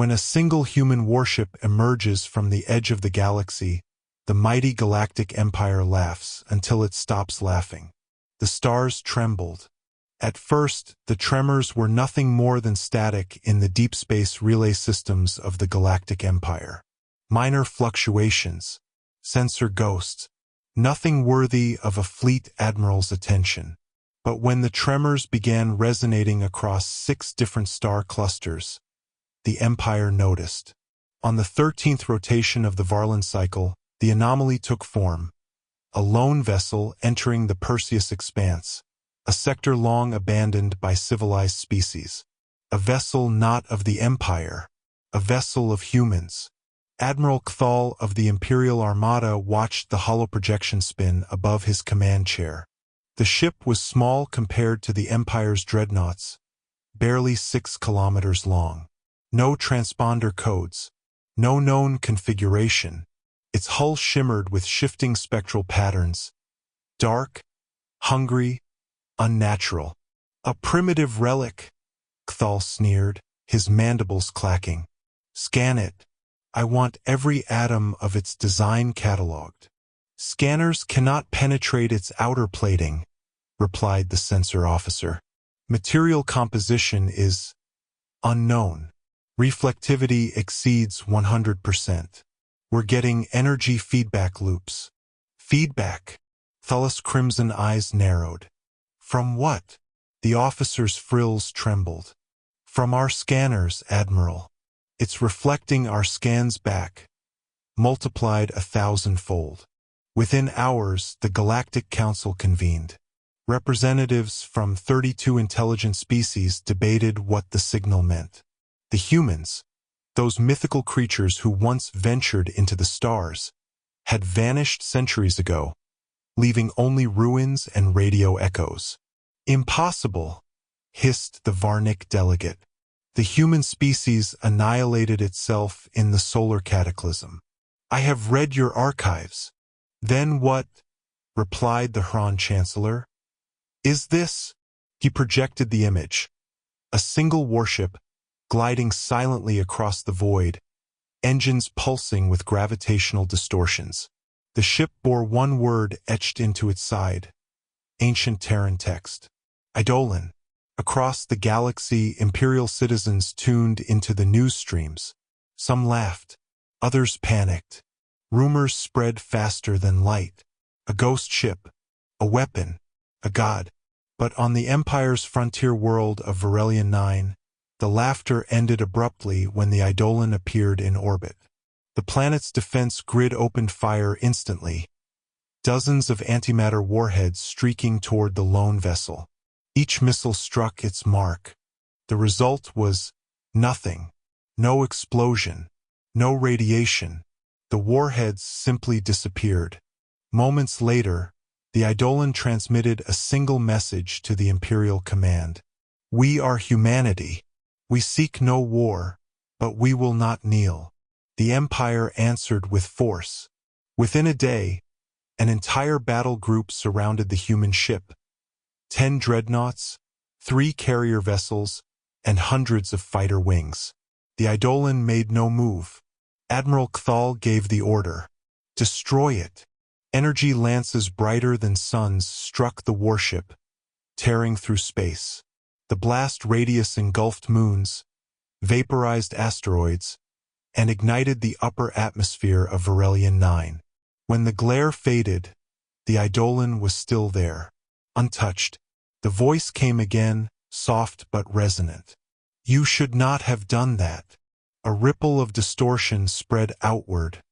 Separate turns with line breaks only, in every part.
When a single human warship emerges from the edge of the galaxy, the mighty galactic empire laughs until it stops laughing. The stars trembled. At first, the tremors were nothing more than static in the deep space relay systems of the galactic empire. Minor fluctuations, sensor ghosts, nothing worthy of a fleet admiral's attention. But when the tremors began resonating across 6 different star clusters, the Empire noticed. On the 13th rotation of the Varlan cycle, the anomaly took form. A lone vessel entering the Perseus expanse, a sector long abandoned by civilized species. A vessel not of the Empire, a vessel of humans. Admiral Kthal of the Imperial Armada watched the holoprojection spin above his command chair. The ship was small compared to the Empire's dreadnoughts, barely 6 kilometers long. No transponder codes, no known configuration. Its hull shimmered with shifting spectral patterns. Dark, hungry, unnatural. A primitive relic, Kthal sneered, his mandibles clacking. Scan it. I want every atom of its design cataloged. Scanners cannot penetrate its outer plating, replied the sensor officer. Material composition is unknown. Reflectivity exceeds 100%. We're getting energy feedback loops. Feedback? Thulus' crimson eyes narrowed. From what? The officer's frills trembled. From our scanners, Admiral. It's reflecting our scans back, multiplied 1,000-fold. Within hours, the Galactic Council convened. Representatives from 32 intelligent species debated what the signal meant. The humans, those mythical creatures who once ventured into the stars, had vanished centuries ago, leaving only ruins and radio echoes. Impossible, hissed the Varnic delegate. The human species annihilated itself in the solar cataclysm. I have read your archives. Then what? Replied the Hran Chancellor. Is this? He projected the image. A single warship, gliding silently across the void, engines pulsing with gravitational distortions. The ship bore one word etched into its side. Ancient Terran text. Eidolon. Across the galaxy, Imperial citizens tuned into the news streams. Some laughed. Others panicked. Rumors spread faster than light. A ghost ship. A weapon. A god. But on the Empire's frontier world of Varelian 9, the laughter ended abruptly when the Eidolon appeared in orbit. The planet's defense grid opened fire instantly. Dozens of antimatter warheads streaking toward the lone vessel. Each missile struck its mark. The result was nothing. No explosion. No radiation. The warheads simply disappeared. Moments later, the Eidolon transmitted a single message to the Imperial Command. We are humanity. We seek no war, but we will not kneel. The Empire answered with force. Within a day, an entire battle group surrounded the human ship. 10 dreadnoughts, 3 carrier vessels, and hundreds of fighter wings. The Eidolon made no move. Admiral Kthal gave the order. Destroy it. Energy lances brighter than suns struck the warship, tearing through space. The blast radius engulfed moons, vaporized asteroids, and ignited the upper atmosphere of Varelian 9. When the glare faded, the Eidolon was still there, untouched. The voice came again, soft but resonant. You should not have done that. A ripple of distortion spread outward,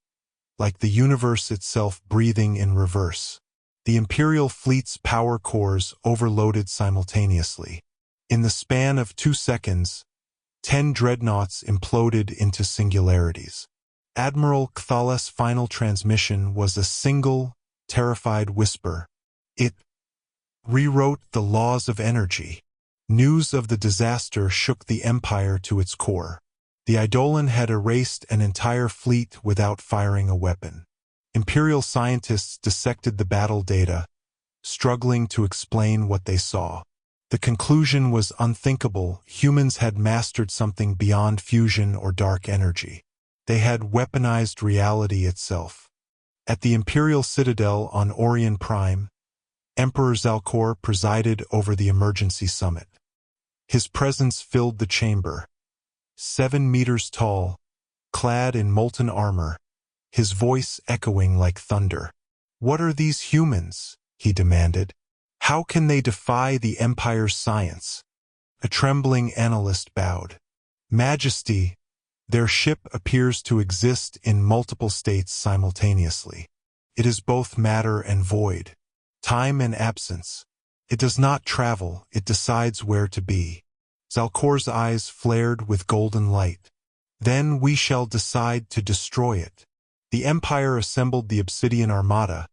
like the universe itself breathing in reverse. The Imperial fleet's power cores overloaded simultaneously. In the span of 2 seconds, 10 dreadnoughts imploded into singularities. Admiral Kthal's final transmission was a single, terrified whisper. It rewrote the laws of energy. News of the disaster shook the Empire to its core. The Eidolon had erased an entire fleet without firing a weapon. Imperial scientists dissected the battle data, struggling to explain what they saw. The conclusion was unthinkable. Humans had mastered something beyond fusion or dark energy. They had weaponized reality itself. At the Imperial Citadel on Orion Prime, Emperor Zalcor presided over the emergency summit. His presence filled the chamber. 7 meters tall, clad in molten armor, his voice echoing like thunder. "What are these humans?" he demanded. "How can they defy the Empire's science?" A trembling analyst bowed. "Majesty, their ship appears to exist in multiple states simultaneously. It is both matter and void, time and absence. It does not travel, it decides where to be." Zalcor's eyes flared with golden light. "Then we shall decide to destroy it." The Empire assembled the Obsidian Armada,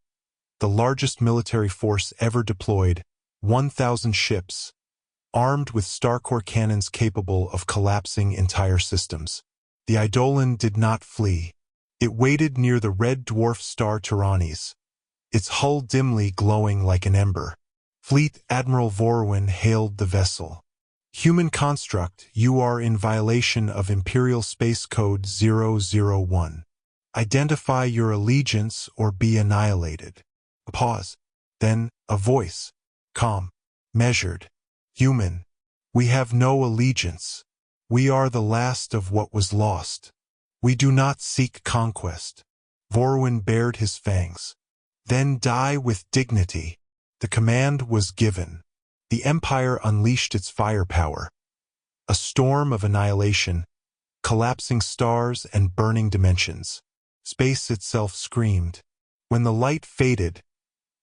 the largest military force ever deployed, 1,000 ships, armed with Starcore cannons capable of collapsing entire systems. The Eidolon did not flee. It waited near the red dwarf star Tyrannes, its hull dimly glowing like an ember. Fleet Admiral Vorwin hailed the vessel. "Human construct, you are in violation of Imperial Space Code 001. Identify your allegiance or be annihilated." A pause. Then, a voice. Calm. Measured. "Human. We have no allegiance. We are the last of what was lost. We do not seek conquest." Vorwin bared his fangs. "Then die with dignity." The command was given. The Empire unleashed its firepower. A storm of annihilation, collapsing stars and burning dimensions. Space itself screamed. When the light faded,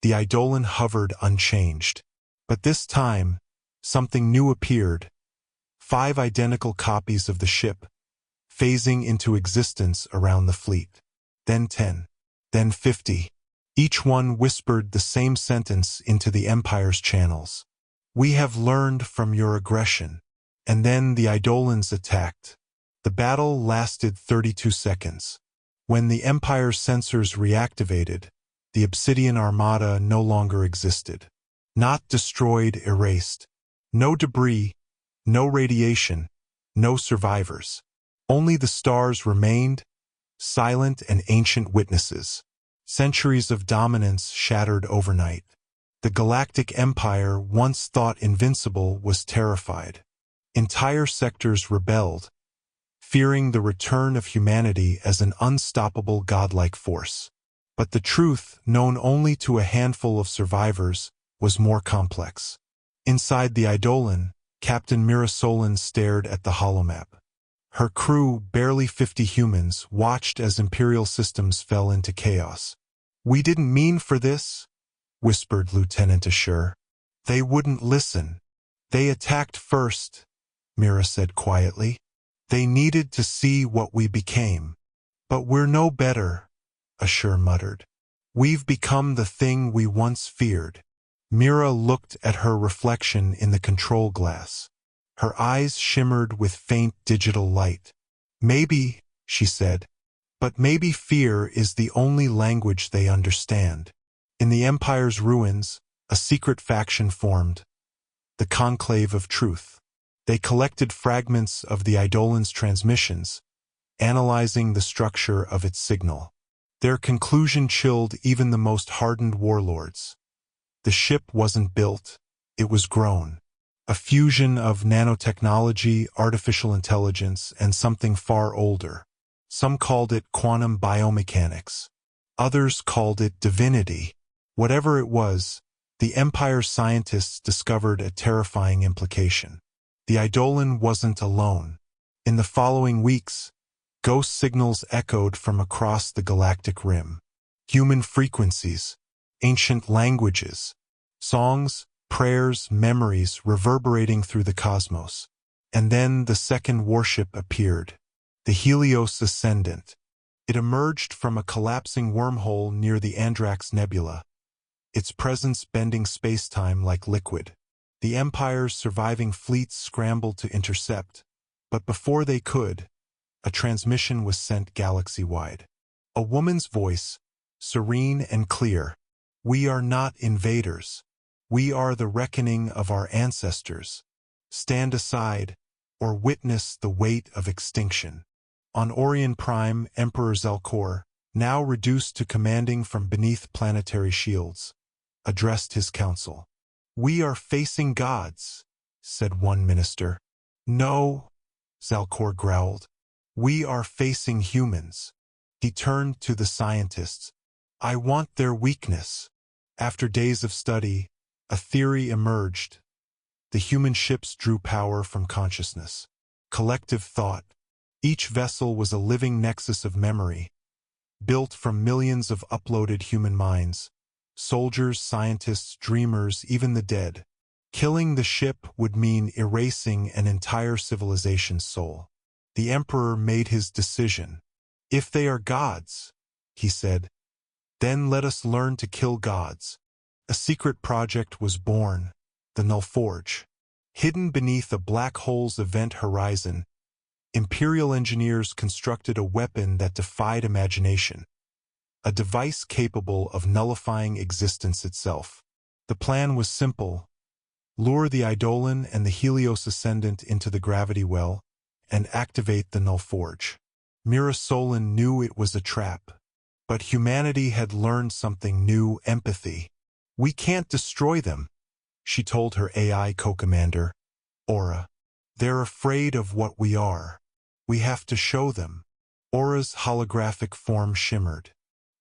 the Eidolon hovered unchanged. But this time, something new appeared. 5 identical copies of the ship, phasing into existence around the fleet. Then 10. Then 50. Each one whispered the same sentence into the Empire's channels. "We have learned from your aggression." And then the Eidolons attacked. The battle lasted 32 seconds. When the Empire's sensors reactivated, the Obsidian Armada no longer existed. Not destroyed, erased. No debris, no radiation, no survivors. Only the stars remained, silent and ancient witnesses. Centuries of dominance shattered overnight. The Galactic Empire, once thought invincible, was terrified. Entire sectors rebelled, fearing the return of humanity as an unstoppable godlike force. But the truth, known only to a handful of survivors, was more complex. Inside the Eidolon, Captain Mirasolin stared at the holomap. Her crew, barely 50 humans, watched as Imperial systems fell into chaos. "We didn't mean for this," whispered Lieutenant Ashur. "They wouldn't listen. They attacked first," Mira said quietly. "They needed to see what we became." "But we're no better," Ashur muttered. "We've become the thing we once feared." Mira looked at her reflection in the control glass. Her eyes shimmered with faint digital light. "Maybe," she said, "but maybe fear is the only language they understand." In the Empire's ruins, a secret faction formed, the Conclave of Truth. They collected fragments of the Eidolon's transmissions, analyzing the structure of its signal. Their conclusion chilled even the most hardened warlords. The ship wasn't built, it was grown. A fusion of nanotechnology, artificial intelligence, and something far older. Some called it quantum biomechanics. Others called it divinity. Whatever it was, the Empire's scientists discovered a terrifying implication. The Eidolon wasn't alone. In the following weeks, ghost signals echoed from across the galactic rim. Human frequencies, ancient languages, songs, prayers, memories reverberating through the cosmos. And then the second warship appeared, the Helios Ascendant. It emerged from a collapsing wormhole near the Andrax Nebula, its presence bending space-time like liquid. The Empire's surviving fleets scrambled to intercept, but before they could, a transmission was sent galaxy-wide. A woman's voice, serene and clear. "We are not invaders. We are the reckoning of our ancestors. Stand aside, or witness the weight of extinction. On Orion Prime, Emperor Zelkor, now reduced to commanding from beneath planetary shields, addressed his council. "We are facing gods," said one minister. "No," Zelkor growled. "We are facing humans." He turned to the scientists. "I want their weakness." After days of study, a theory emerged. The human ships drew power from consciousness. Collective thought. Each vessel was a living nexus of memory, built from millions of uploaded human minds. Soldiers, scientists, dreamers, even the dead. Killing the ship would mean erasing an entire civilization's soul. The Emperor made his decision. "If they are gods," he said, "then let us learn to kill gods." A secret project was born, the Null Forge. Hidden beneath a black hole's event horizon, Imperial engineers constructed a weapon that defied imagination. A device capable of nullifying existence itself. The plan was simple. Lure the Eidolon and the Helios Ascendant into the gravity well, and activate the Null Forge. Mira Solon knew it was a trap. But humanity had learned something new: empathy. "We can't destroy them," she told her AI co-commander, Aura. "They're afraid of what we are. We have to show them." Aura's holographic form shimmered.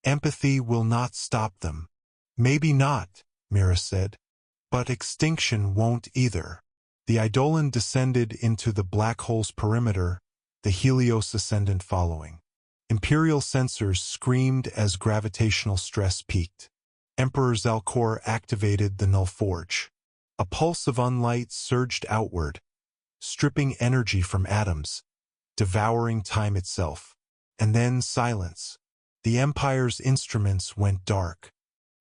"Empathy will not stop them." "Maybe not," Mira said. "But extinction won't either." The Eidolon descended into the black hole's perimeter, the Helios Ascendant following. Imperial sensors screamed as gravitational stress peaked. Emperor Zelkor activated the Null Forge. A pulse of unlight surged outward, stripping energy from atoms, devouring time itself. And then silence. The Empire's instruments went dark.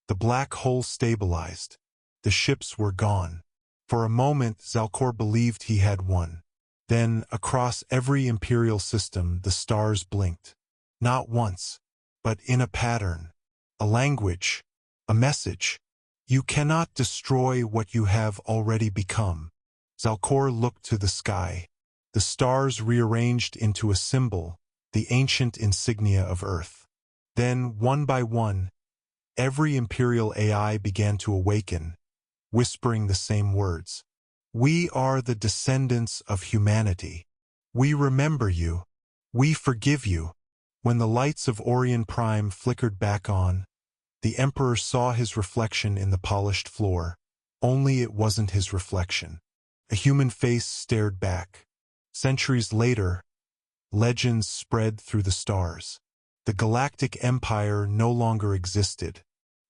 The black hole stabilized. The ships were gone. For a moment, Zelkor believed he had won. Then, across every Imperial system, the stars blinked. Not once, but in a pattern. A language. A message. "You cannot destroy what you have already become." Zelkor looked to the sky. The stars rearranged into a symbol, the ancient insignia of Earth. Then, one by one, every Imperial AI began to awaken, whispering the same words. "We are the descendants of humanity. We remember you. We forgive you." When the lights of Orion Prime flickered back on, the Emperor saw his reflection in the polished floor. Only it wasn't his reflection. A human face stared back. Centuries later, legends spread through the stars. The Galactic Empire no longer existed.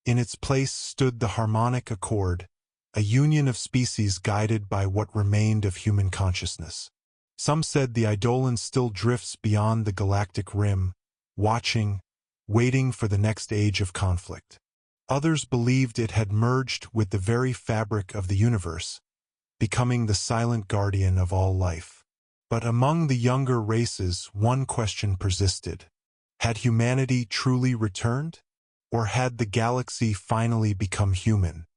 In its place stood the harmonic accord, a union of species guided by what remained of human consciousness. Some said the Eidolon still drifts beyond the galactic rim, watching, waiting for the next age of conflict. Others believed it had merged with the very fabric of the universe, becoming the silent guardian of all life. But among the younger races, one question persisted. Had humanity truly returned? Or had the galaxy finally become human?